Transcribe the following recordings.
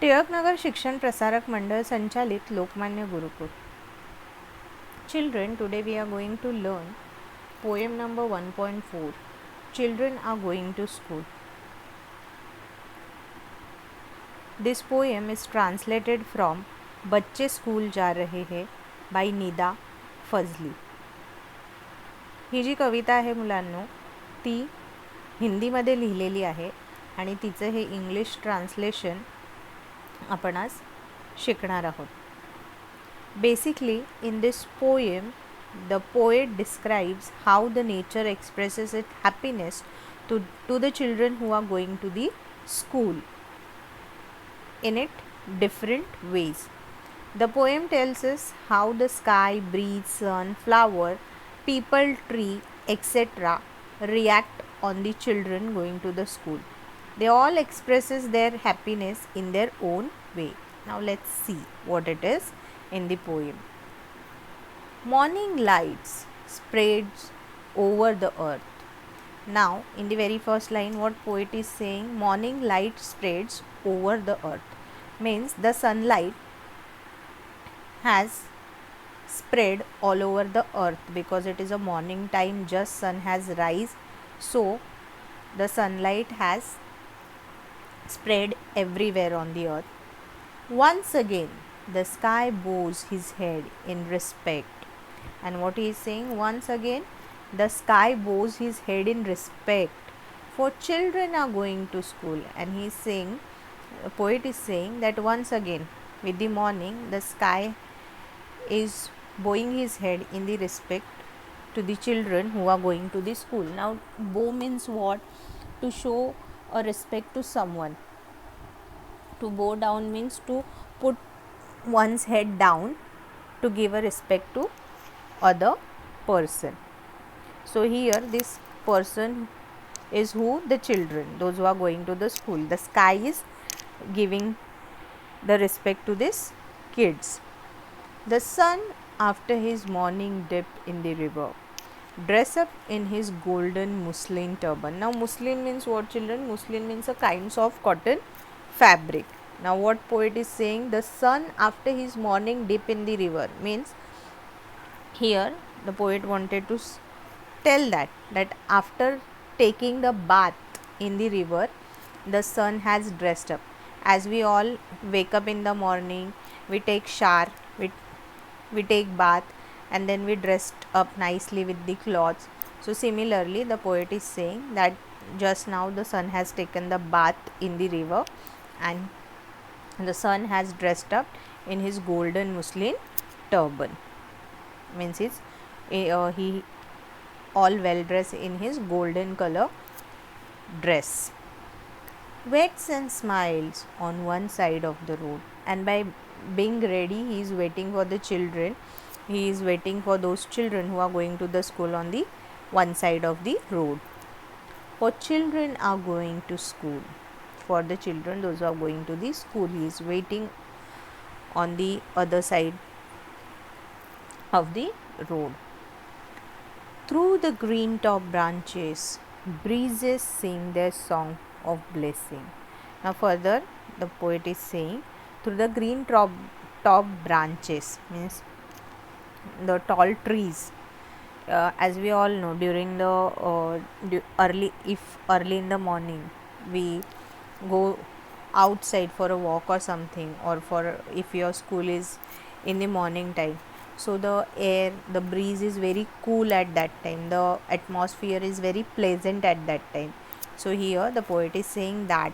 टिळकनगर शिक्षण प्रसारक मंडळ संचालित Lokmanya Gurukul. Children, today we are going to learn poem number 1.4. Children are going to school. This poem is translated from बच्चे school जा रहे हैं by Nida Fazli. ही जी कविता आहे मुलांनो, ती हिंदीमध्ये लिहिलेली आहे आणि तिचं हे इंग्लिश ट्रान्सलेशन आपण आज शिकणार आहोत. Basically, in this poem, the poet describes how the nature expresses its happiness to the children who are going to the school in it different ways. The poem tells us how the sky, breeze, sun, flower, people, tree, etc. react on the children going to the school. They all expresses their happiness in their own way. Now let's see what it is in the poem. Morning lights spreads over the earth. Now in the very first line, what poet is saying, morning light spreads over the earth, means the sunlight has spread all over the earth because it is a morning time, just sun has rise, so the sunlight has spread everywhere on the earth. Once again the sky bows his head in respect. And what he is saying, once again the sky bows his head in respect, for children are going to school. And he is saying, the poet is saying that once again with the morning the sky is bowing his head in the respect to the children who are going to the school. Now bow means what? To show a respect to someone. To bow down means to put one's head down to give a respect to other person. So here this person is who? The children, those who are going to the school. The sky is giving the respect to these kids. The sun, after his morning dip in the river, dress up in his golden muslin turban. Now muslin means what, children? Muslin means a kinds of cotton fabric. Now what poet is saying, the sun after his morning dip in the river, means here the poet wanted to tell that after taking the bath in the river, the sun has dressed up. As we all wake up in the morning, we take shower, we take bath, and then we dressed up nicely with the clothes. So similarly the poet is saying that just now the sun has taken the bath in the river and the sun has dressed up in his golden muslin turban, means he all well dressed in his golden color dress. Waits and smiles on one side of the road, and by being ready he is waiting for the children. He is waiting for those children who are going to the school on the one side of the road. For children are going to school. For the children, those who are going to the school, he is waiting on the other side of the road. Through the green top branches, breezes sing their song of blessing. Now further the poet is saying, through the green top branches, means the tall trees. As we all know, during the early in the morning we go outside for a walk or something, or for if your school is in the morning time, so the air, the breeze is very cool at that time, the atmosphere is very pleasant at that time. So here the poet is saying that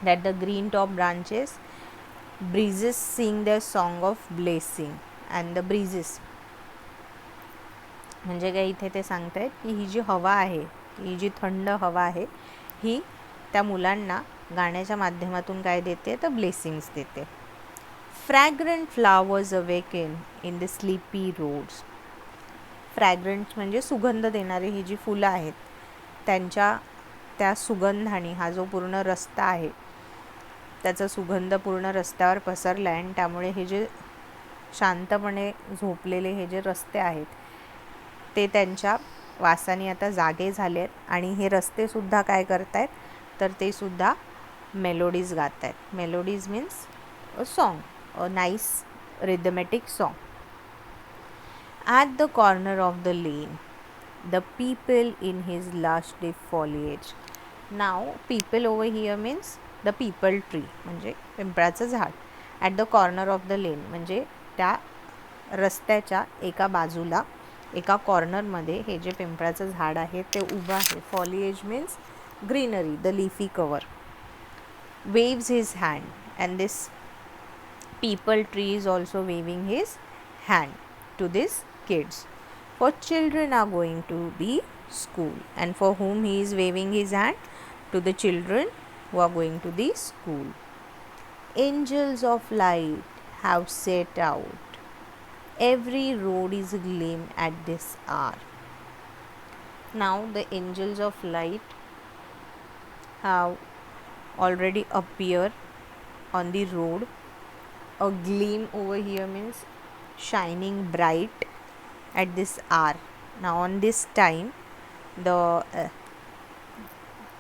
the green top branches, breezes sing their song of blessing. And the breezes म्हणजे काय, इथे ते सांगतायत की ही जी हवा आहे, ही जी थंड हवा आहे, ही त्या मुलांना गाण्याच्या माध्यमातून काय देते, तर ब्लेसिंग्स देते. Fragrant flowers awaken in the sleepy roads. Fragrant म्हणजे सुगंध देणारी ही जी फुलं आहेत, त्यांच्या त्या सुगंधाने हा जो पूर्ण रस्ता आहे त्याचा सुगंध पूर्ण रस्त्यावर पसरला आहे, आणि त्यामुळे हे जे शांतपणे झोपलेले हे जे रस्ते आहेत ते त्यांच्या वासाने आता जागे झालेत, आणि हे रस्ते सुद्धा काय करतायत, तर ते सुद्धा मेलोडीज गात आहेत. Melodies means a song, a nice rhythmic song. At the corner of the lane, the people in his lush deep foliage. Now people over here means the people tree, म्हणजे पिंपळाचं झाड. At the corner of the lane म्हणजे त्या रस्त्याच्या एका बाजूला, एका कॉर्नरमध्ये हे जे पिंपळाचं झाड आहे ते उभं आहे. Foliage means greenery, the leafy cover. Waves his hand, and this people tree is also waving his hand to these kids. For children are going to the school, and for whom he is waving his hand? To the children who are going to the school. Angels of light have set out, every road is agleam at this hour. Now the angels of light have already appeared on the road. A gleam over here means shining bright at this hour. Now on this time the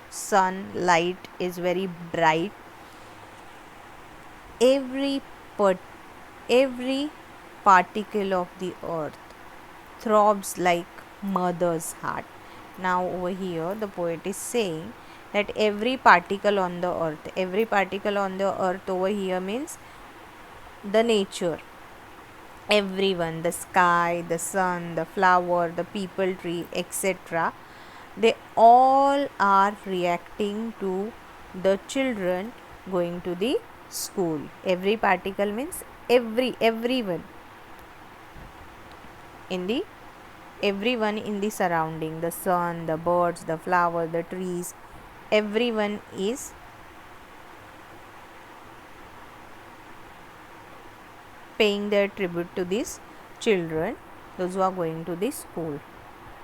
sunlight is very bright. Every particle of the earth throbs like mother's heart. Now over here the poet is saying that every particle on the earth over here means the nature, everyone, the sky, the sun, the flower, the people tree, etc., they all are reacting to the children going to the school. Every particle means everyone in the surrounding, the sun, the birds, the flower, the trees, everyone is paying their tribute to these children, those who are going to the school.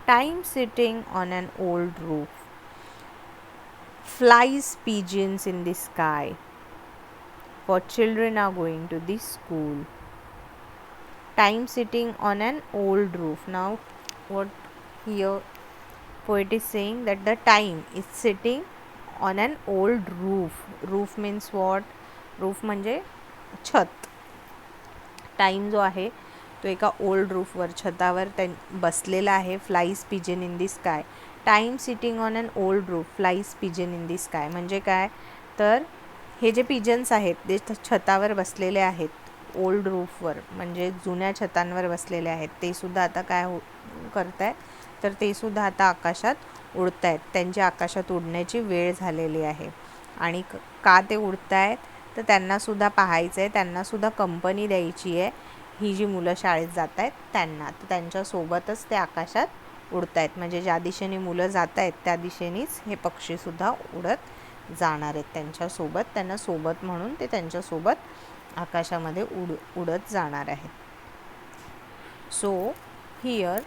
Time sitting on an old roof, flies pigeons in the sky, for children are going to the school. Time sitting on an old roof. Now what here poet is saying that the time is sitting on an old roof. Roof means what? Roof म्हणजे छत. Time जो आहे तो एका old रूफवर, छतावर बसलेला आहे. Flies pigeon in the sky. Time sitting on an old roof, flies pigeon in the sky म्हणजे काय? तर हे जे पिजन्स आहेत ते छतावर बसलेले आहेत ओल्ड रूफवर, म्हणजे जुन्या छतांवर बसलेले आहेत. ते सुद्धा आता काय करत आहेत? तर ते सुद्धा आता आकाशात उडत आहेत. त्यांची आकाशात उडण्याची वेळ झालेली आहे. आणि का ते उडत आहेत? तर त्यांनासुद्धा पाहायचं आहे, त्यांनासुद्धा कंपनी द्यायची आहे. ही जी मुलं शाळेत जात आहेत त्यांना, तर त्यांच्यासोबतच ते आकाशात उडत आहेत. म्हणजे ज्या दिशेने मुलं जात आहेत त्या दिशेनेच हे पक्षीसुद्धा उडत जाणार आहेत त्यांच्यासोबत. त्यांना सोबत म्हणून ते त्यांच्यासोबत आकाशामध्ये उडत जाणार आहेत. So here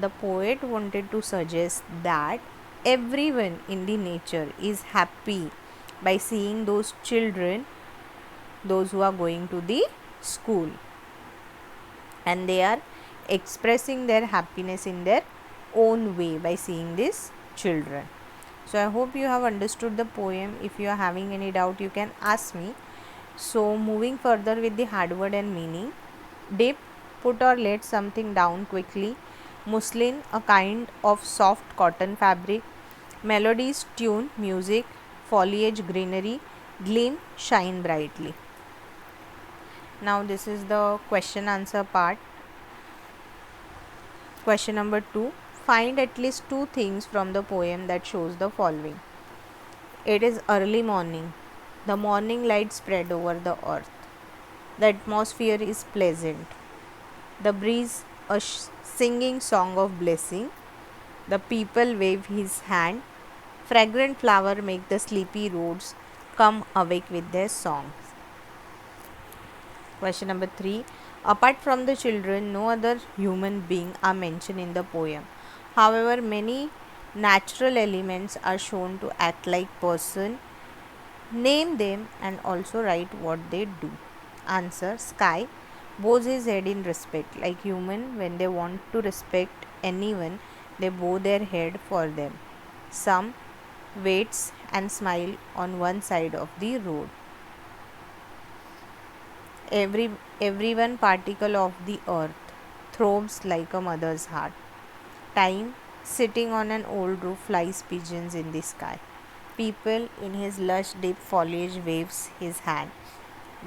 the poet wanted to suggest that everyone in the nature is happy by seeing those children, those who are going to the school, and they are expressing their happiness in their own way by seeing these children. So I hope you have understood the poem. If you are having any doubt you can ask me. So moving further with the hard word and meaning. Dip, put or let something down quickly. Muslin, a kind of soft cotton fabric. Melodies, tune, music. Foliage, greenery. Gleam, shine brightly. Now this is the question answer part. Question number 2. Find at least 2 things from the poem that shows the following. It is early morning. The morning light spread over the earth. The atmosphere is pleasant. The breeze a singing song of blessing. The people wave his hand. Fragrant flower make the sleepy roads come awake with their songs. Question number 3. Apart from the children, no other human being are mentioned in the poem. However, many natural elements are shown to act like person. Name them and also write what they do. Answer. Sky bows his head in respect. Like human, when they want to respect anyone, they bow their head for them. Some waits and smile on one side of the road. Every one particle of the earth throbs like a mother's heart. Time, sitting on an old roof, flies pigeons in the sky. People in his lush deep foliage waves his hand.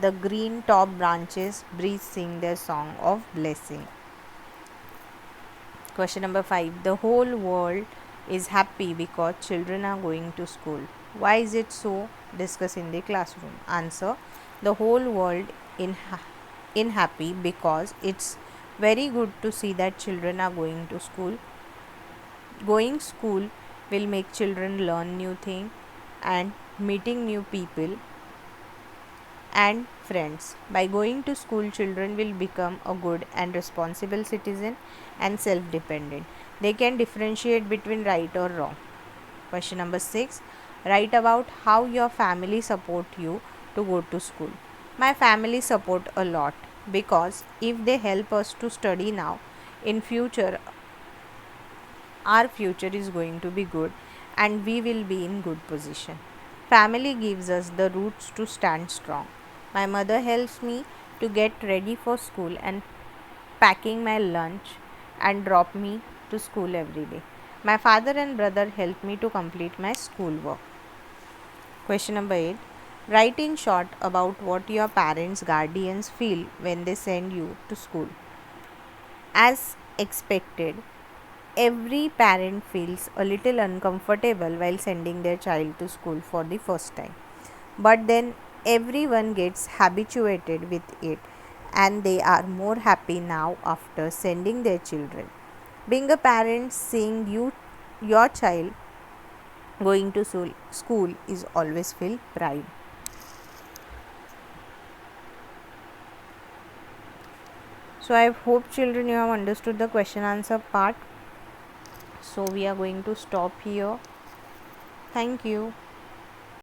The green top branches breeze sing their song of blessing. Question number 5. The whole world is happy because children are going to school. Why is it so? Discuss in the classroom. Answer. The whole world in happy because it's very good to see that children are going to school. Going school will make children learn new things and meeting new people and friends. By going to school, children will become a good and responsible citizen and self-dependent. They can differentiate between right or wrong. Question number 6. Write about how your family support you to go to school. My family support a lot because if they help us to study now, in future our future is going to be good and we will be in good position. Family gives us the roots to stand strong. My mother helps me to get ready for school and packing my lunch and drop me to school every day. My father and brother help me to complete my schoolwork. Question number 8. Write in short about what your parents, guardians feel when they send you to school. As expected, every parent feels a little uncomfortable while sending their child to school for the first time. But then everyone gets habituated with it and they are more happy now after sending their children. Being a parent, seeing your child going to school is always feel pride. So I hope children you have understood the question answer part. So we are going to stop here. Thank you.